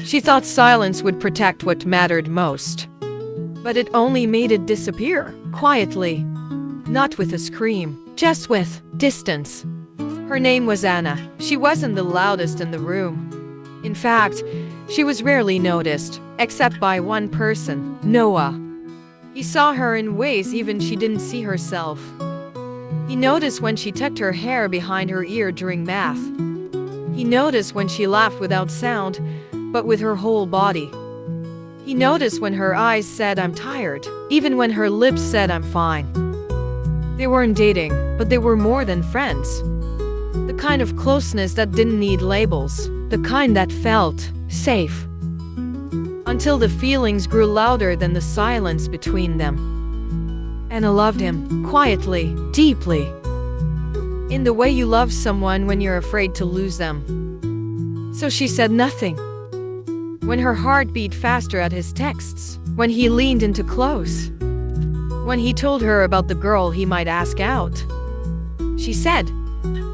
She thought silence would protect what mattered most. But it only made it disappear, quietly. Not with a scream, just with distance. Her name was Anna. She wasn't the loudest in the room. In fact, she was rarely noticed, except by one person, Noah. He saw her in ways even she didn't see herself. He noticed when she tucked her hair behind her ear during math. He noticed when she laughed without sound, but with her whole body. He noticed when her eyes said, "I'm tired," even when her lips said, "I'm fine." They weren't dating, but they were more than friends. The kind of closeness that didn't need labels, the kind that felt safe. Until the feelings grew louder than the silence between them. Anna loved him, quietly, deeply. In the way you love someone when you're afraid to lose them. So she said nothing. When her heart beat faster at his texts, when he leaned into close, when he told her about the girl he might ask out, she said,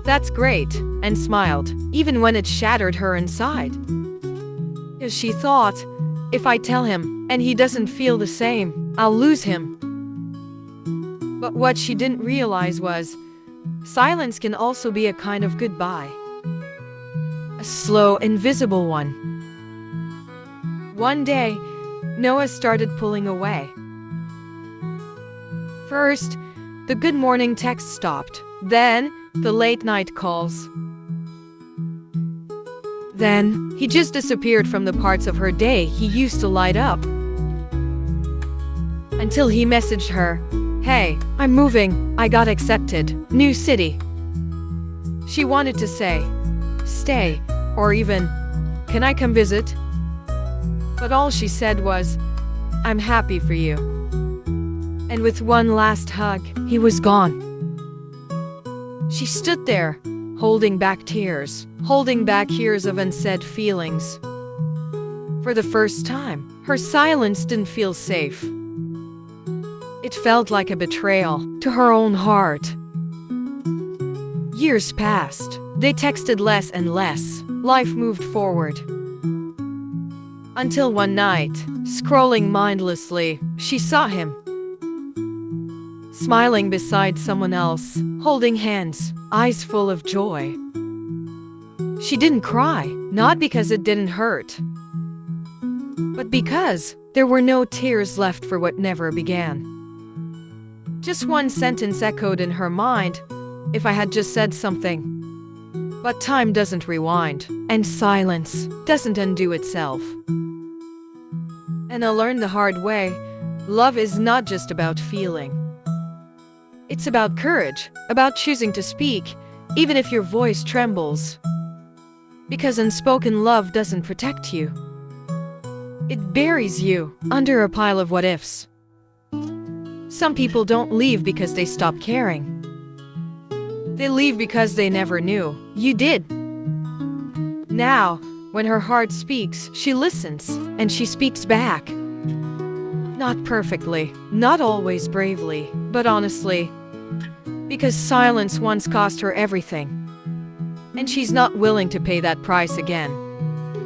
"That's great," and smiled, even when it shattered her inside. As she thought, if I tell him, and he doesn't feel the same, I'll lose him. But what she didn't realize was, silence can also be a kind of goodbye. A slow, invisible one. One day, Noah started pulling away. First, the good morning text stopped. Then, the late night calls. Then, he just disappeared from the parts of her day he used to light up. Until he messaged her, "Hey, I'm moving, I got accepted, new city." She wanted to say, "Stay," or even, "Can I come visit?" But all she said was, "I'm happy for you." And with one last hug, he was gone. She stood there, holding back tears, holding back years of unsaid feelings. For the first time, her silence didn't feel safe. It felt like a betrayal to her own heart. Years passed. They texted less and less. Life moved forward. Until one night, scrolling mindlessly, she saw him. Smiling beside someone else, holding hands, eyes full of joy. She didn't cry, not because it didn't hurt, but because there were no tears left for what never began. Just one sentence echoed in her mind, "If I had just said something." But time doesn't rewind, and silence doesn't undo itself. And I learned the hard way, love is not just about feeling. It's about courage, about choosing to speak, even if your voice trembles. Because unspoken love doesn't protect you. It buries you under a pile of what-ifs. Some people don't leave because they stop caring. They leave because they never knew you did. Now, when her heart speaks, she listens, and she speaks back. Not perfectly, not always bravely, but honestly. Because silence once cost her everything. And she's not willing to pay that price again.